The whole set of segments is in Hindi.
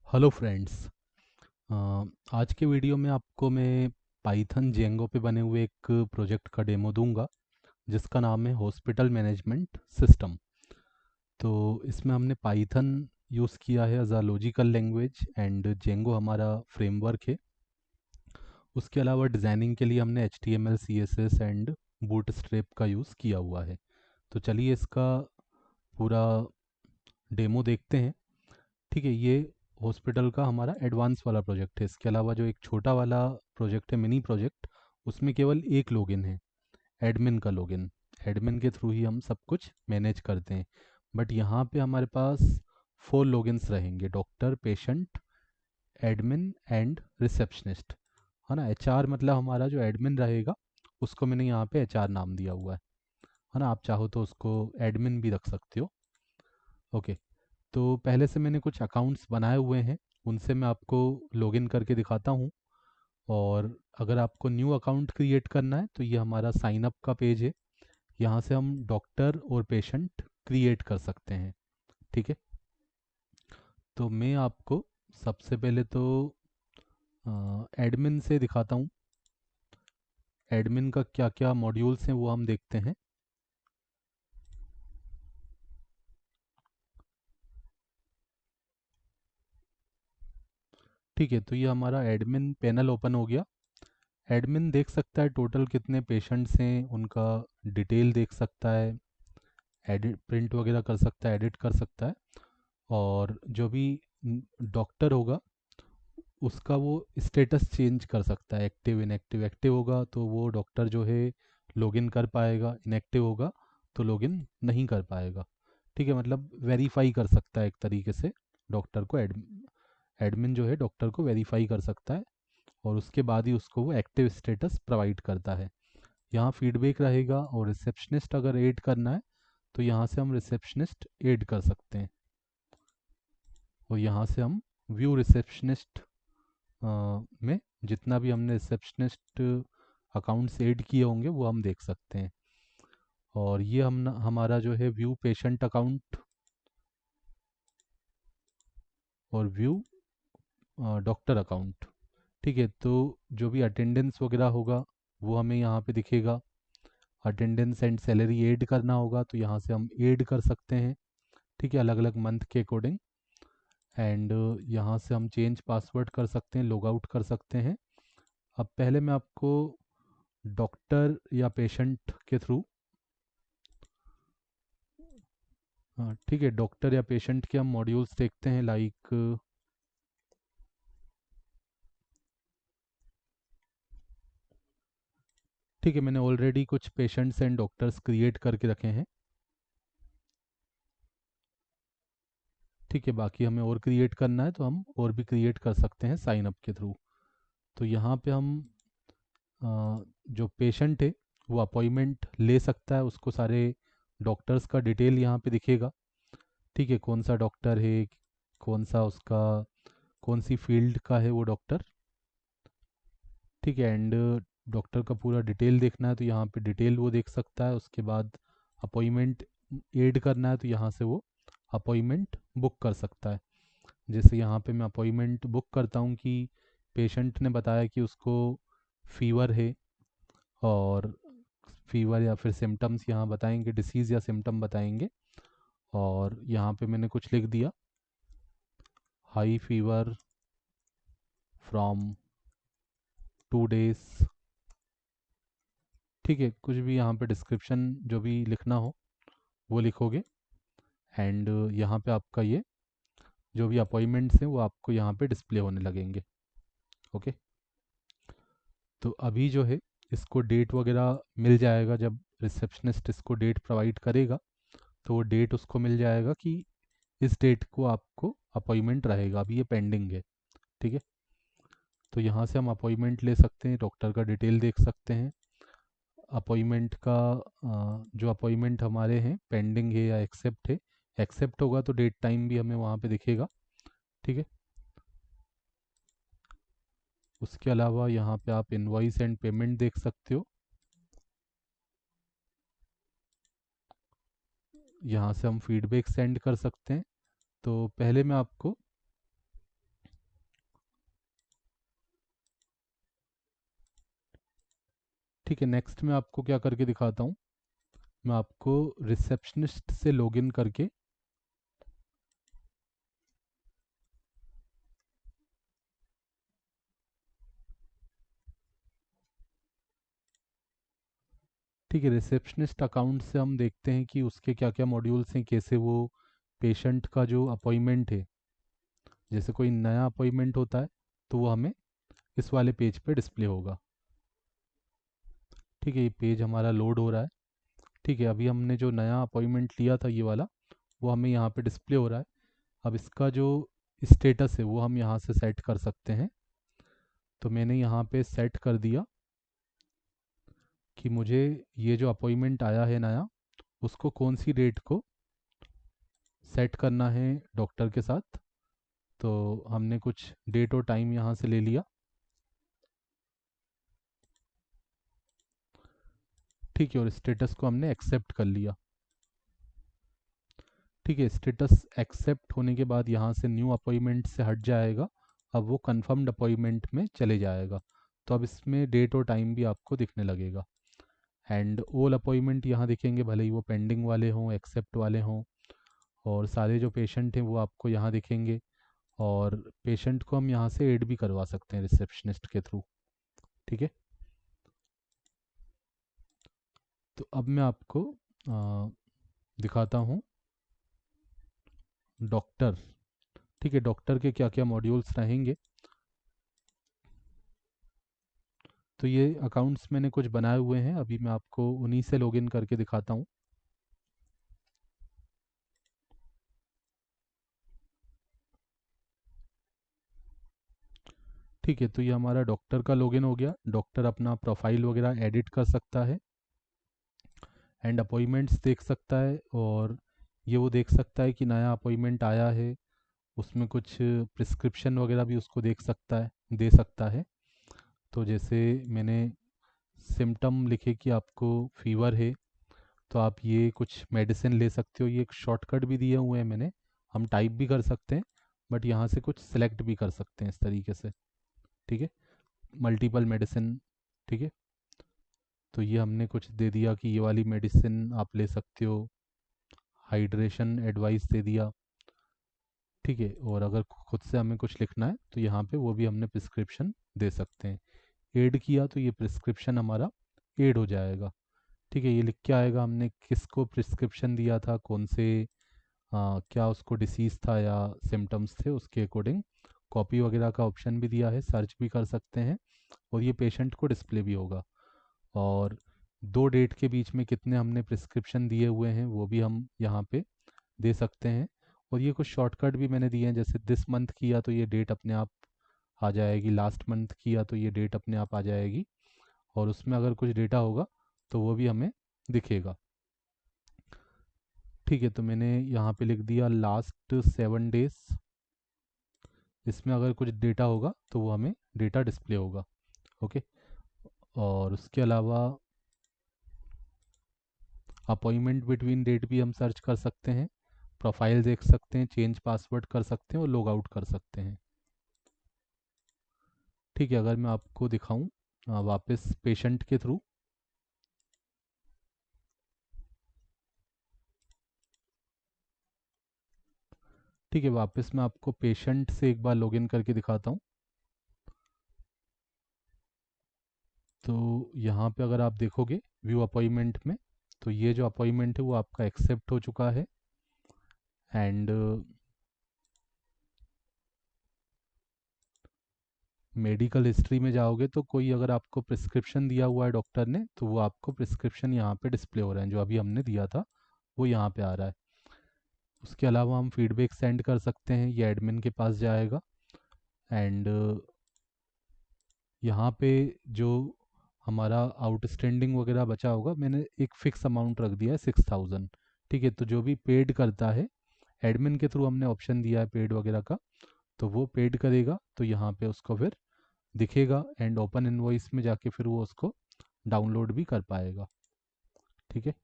Hello friends. आज के वीडियो में आपको मैं पाइथन जेंगो पे बने हुए एक प्रोजेक्ट का डेमो दूंगा जिसका नाम है हॉस्पिटल मैनेजमेंट सिस्टम। तो इसमें हमने पाइथन यूज़ किया है as a logical language and Django हमारा फ्रेमवर्क है। उसके अलावा डिज़ाइनिंग के लिए हमने HTML CSS एंड बूटस्ट्रैप का यूज़ किया हुआ है। तो चलिए इसका पूरा डेमो देखते हैं। ठीक है, ये हॉस्पिटल का हमारा एडवांस वाला प्रोजेक्ट है। इसके अलावा जो एक छोटा वाला प्रोजेक्ट है, मिनी प्रोजेक्ट, उसमें केवल एक लॉगिन है, एडमिन का लॉगिन। एडमिन के थ्रू ही हम सब कुछ मैनेज करते हैं। बट यहाँ पे हमारे पास 4 लॉगिन्स रहेंगे: doctor, patient, admin and receptionist. है ना। HR मतलब हमारा जो एडमिन रहेगा उसको मैंने यहाँ पे HR नाम दिया हुआ है ना। आप चाहो तो उसको एडमिन भी रख सकते हो। ओके। तो पहले से मैंने कुछ अकाउंट्स बनाए हुए हैं, उनसे मैं आपको लॉगिन करके दिखाता हूँ। और अगर आपको न्यू अकाउंट क्रिएट करना है तो ये हमारा साइन अप का पेज है। यहाँ से हम डॉक्टर और पेशेंट क्रिएट कर सकते हैं। ठीक है। तो मैं आपको सबसे पहले तो एडमिन से दिखाता हूँ। एडमिन का क्या क्या मॉड्यूल्स हैं वो हम देखते हैं। ठीक है, तो ये हमारा एडमिन पैनल ओपन हो गया। एडमिन देख सकता है टोटल कितने पेशेंट्स हैं, उनका डिटेल देख सकता है, एडिट प्रिंट वगैरह कर सकता है, एडिट कर सकता है। और जो भी डॉक्टर होगा उसका वो स्टेटस चेंज कर सकता है, एक्टिव इनएक्टिव। एक्टिव होगा तो वो डॉक्टर जो है लॉगिन कर पाएगा, इनएक्टिव होगा तो लॉगिन नहीं कर पाएगा। ठीक है, मतलब वेरीफाई कर सकता है एक तरीके से डॉक्टर को। एडमिन जो है डॉक्टर को वेरीफाई कर सकता है और उसके बाद ही उसको वो एक्टिव स्टेटस प्रोवाइड करता है। यहाँ फीडबैक रहेगा। और रिसेप्शनिस्ट अगर ऐड करना है तो यहाँ से हम रिसेप्शनिस्ट ऐड कर सकते हैं। और यहाँ से हम व्यू रिसेप्शनिस्ट में जितना भी हमने रिसेप्शनिस्ट अकाउंट्स ऐड किए होंगे वो हम देख सकते हैं। और ये हमारा जो है व्यू पेशेंट अकाउंट और व्यू डॉक्टर अकाउंट। ठीक है, तो जो भी अटेंडेंस वगैरह होगा वो हमें यहाँ पे दिखेगा। अटेंडेंस एंड सैलरी ऐड करना होगा तो यहाँ से हम ऐड कर सकते हैं। ठीक है, अलग अलग मंथ के अकॉर्डिंग। एंड यहाँ से हम चेंज पासवर्ड कर सकते हैं, लॉग आउट कर सकते हैं। अब पहले मैं आपको डॉक्टर या पेशेंट के थ्रू, हाँ ठीक है, डॉक्टर या पेशेंट के हम मॉड्यूल्स देखते हैं। लाइक ठीक है, मैंने ऑलरेडी कुछ पेशेंट्स एंड डॉक्टर्स क्रिएट करके रखे हैं। ठीक है, बाकी हमें और क्रिएट करना है तो हम और भी क्रिएट कर सकते हैं साइन अप के थ्रू। तो यहाँ पे हम जो पेशेंट है वो अपॉइंटमेंट ले सकता है, उसको सारे डॉक्टर्स का डिटेल यहाँ पे दिखेगा। ठीक है, कौन सा डॉक्टर है, कौन सा उसका, कौन सी फील्ड का है वो डॉक्टर। ठीक है, एंड डॉक्टर का पूरा डिटेल देखना है तो यहाँ पे डिटेल वो देख सकता है। उसके बाद अपॉइंटमेंट ऐड करना है तो यहाँ से वो अपॉइंटमेंट बुक कर सकता है। जैसे यहाँ पे मैं अपॉइंटमेंट बुक करता हूँ कि पेशेंट ने बताया कि उसको फीवर है, और फीवर या फिर सिम्टम्स यहाँ बताएंगे, डिसीज़ या सिम्टम बताएंगे। और यहाँ पे मैंने कुछ लिख दिया, हाई फीवर फ्रॉम 2 days। ठीक है, कुछ भी यहाँ पे डिस्क्रिप्शन जो भी लिखना हो वो लिखोगे। एंड यहाँ पे आपका ये जो भी अपॉइंटमेंट्स हैं वो आपको यहाँ पे डिस्प्ले होने लगेंगे। ओके। तो अभी जो है इसको डेट वगैरह मिल जाएगा, जब रिसेप्शनिस्ट इसको डेट प्रोवाइड करेगा तो वो डेट उसको मिल जाएगा कि इस डेट को आपको अपॉइंटमेंट रहेगा। अभी ये पेंडिंग है। ठीक है, तो यहाँ से हम अपॉइंटमेंट ले सकते हैं, डॉक्टर का डिटेल देख सकते हैं। अपॉइंटमेंट का जो अपॉइंटमेंट हमारे हैं पेंडिंग है या एक्सेप्ट है। एक्सेप्ट होगा तो डेट टाइम भी हमें वहाँ पे दिखेगा। ठीक है, उसके अलावा यहाँ पे आप इनवॉइस एंड पेमेंट देख सकते हो। यहाँ से हम फीडबैक सेंड कर सकते हैं। तो पहले मैं आपको ठीक है, नेक्स्ट मैं आपको क्या करके दिखाता हूँ। मैं आपको रिसेप्शनिस्ट से लॉगिन करके, ठीक है, रिसेप्शनिस्ट अकाउंट से हम देखते हैं कि उसके क्या क्या मॉड्यूल्स हैं, कैसे वो पेशेंट का जो अपॉइंटमेंट है, जैसे कोई नया अपॉइंटमेंट होता है तो वो हमें इस वाले पेज पे डिस्प्ले होगा। ठीक है, ये पेज हमारा लोड हो रहा है। ठीक है, अभी हमने जो नया अपॉइंटमेंट लिया था ये वाला, वो हमें यहाँ पे डिस्प्ले हो रहा है। अब इसका जो स्टेटस है वो हम यहाँ से सेट कर सकते हैं। तो मैंने यहाँ पे सेट कर दिया कि मुझे ये जो अपॉइंटमेंट आया है नया, उसको कौन सी डेट को सेट करना है डॉक्टर के साथ। तो हमने कुछ डेट और टाइम यहाँ से ले लिया। ठीक है, और स्टेटस को हमने एक्सेप्ट कर लिया। ठीक है, स्टेटस एक्सेप्ट होने के बाद यहाँ से न्यू अपॉइंटमेंट से हट जाएगा। अब वो कंफर्म्ड अपॉइंटमेंट में चले जाएगा। तो अब इसमें डेट और टाइम भी आपको दिखने लगेगा। एंड ऑल अपॉइंटमेंट यहाँ दिखेंगे, भले ही वो पेंडिंग वाले हों, एक्सेप्ट वाले हों। और सारे जो पेशेंट हैं वो आपको यहाँ दिखेंगे। और पेशेंट को हम यहाँ से ऐड भी करवा सकते हैं रिसेप्शनिस्ट के थ्रू। ठीक है, तो अब मैं आपको दिखाता हूँ डॉक्टर। ठीक है, डॉक्टर के क्या क्या मॉड्यूल्स रहेंगे। तो ये अकाउंट्स मैंने कुछ बनाए हुए हैं, अभी मैं आपको उन्हीं से लॉगिन करके दिखाता हूँ। ठीक है, तो ये हमारा डॉक्टर का लॉगिन हो गया। डॉक्टर अपना प्रोफाइल वगैरह एडिट कर सकता है एंड अपॉइंटमेंट्स देख सकता है। और ये वो देख सकता है कि नया अपॉइंटमेंट आया है, उसमें कुछ प्रिस्क्रिप्शन वगैरह भी उसको देख सकता है, दे सकता है। तो जैसे मैंने सिम्टम लिखे कि आपको फीवर है, तो आप ये कुछ मेडिसिन ले सकते हो। ये एक शॉर्टकट भी दिए हुए हैं मैंने, हम टाइप भी कर सकते हैं, बट यहाँ से कुछ सेलेक्ट भी कर सकते हैं इस तरीके से। ठीक है, मल्टीपल मेडिसिन। ठीक है, तो ये हमने कुछ दे दिया कि ये वाली मेडिसिन आप ले सकते हो, हाइड्रेशन एडवाइस दे दिया। ठीक है, और अगर खुद से हमें कुछ लिखना है तो यहाँ पे वो भी हमने प्रिस्क्रिप्शन दे सकते हैं। ऐड किया तो ये प्रिस्क्रिप्शन हमारा ऐड हो जाएगा। ठीक है, ये लिख के आएगा हमने किसको प्रिस्क्रिप्शन दिया था, कौन से क्या उसको डिसीज़ था या सिम्टम्स थे, उसके अकॉर्डिंग कॉपी वगैरह का ऑप्शन भी दिया है, सर्च भी कर सकते हैं। और ये पेशेंट को डिस्प्ले भी होगा। और दो डेट के बीच में कितने हमने प्रिस्क्रिप्शन दिए हुए हैं वो भी हम यहाँ पे दे सकते हैं। और ये कुछ शॉर्टकट भी मैंने दिए हैं, जैसे दिस मंथ किया तो ये डेट अपने आप आ जाएगी, लास्ट मंथ किया तो ये डेट अपने आप आ जाएगी। और उसमें अगर कुछ डेटा होगा तो वो भी हमें दिखेगा। ठीक है, तो मैंने यहाँ पे लिख दिया लास्ट 7 डेज। इसमें अगर कुछ डेटा होगा तो वो हमें डेटा डिस्प्ले होगा। ओके, और उसके अलावा अपॉइंटमेंट बिटवीन डेट भी हम सर्च कर सकते हैं, प्रोफाइल देख सकते हैं, चेंज पासवर्ड कर सकते हैं और लॉग आउट कर सकते हैं। ठीक है, अगर मैं आपको दिखाऊं वापस पेशेंट के थ्रू, ठीक है, वापस मैं आपको पेशेंट से एक बार लॉगिन करके दिखाता हूं। तो यहाँ पे अगर आप देखोगे व्यू अपॉइंटमेंट में, तो ये जो अपॉइंटमेंट है वो आपका एक्सेप्ट हो चुका है। एंड मेडिकल हिस्ट्री में जाओगे तो कोई अगर आपको प्रिस्क्रिप्शन दिया हुआ है डॉक्टर ने, तो वो आपको प्रिस्क्रिप्शन यहाँ पे डिस्प्ले हो रहा है, जो अभी हमने दिया था वो यहाँ पे आ रहा है। उसके अलावा हम फीडबैक सेंड कर सकते हैं, ये एडमिन के पास जाएगा। एंड यहाँ पे जो हमारा आउटस्टैंडिंग वगैरह बचा होगा, मैंने एक फ़िक्स अमाउंट रख दिया है 6,000। ठीक है, तो जो भी पेड करता है, एडमिन के थ्रू हमने ऑप्शन दिया है पेड वगैरह का, तो वो पेड करेगा तो यहाँ पे उसको फिर दिखेगा। एंड ओपन इनवॉइस में जाके फिर वो उसको डाउनलोड भी कर पाएगा। ठीक है,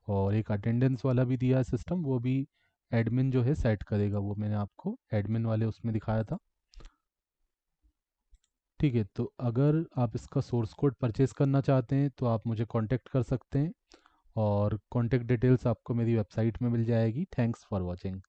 और एक अटेंडेंस वाला भी दिया है सिस्टम, वो भी एडमिन जो है सेट करेगा, वो मैंने आपको एडमिन वाले उसमें दिखाया था। ठीक है, तो अगर आप इसका सोर्स कोड परचेज़ करना चाहते हैं तो आप मुझे कांटेक्ट कर सकते हैं, और कांटेक्ट डिटेल्स आपको मेरी वेबसाइट में मिल जाएगी। Thanks for watching.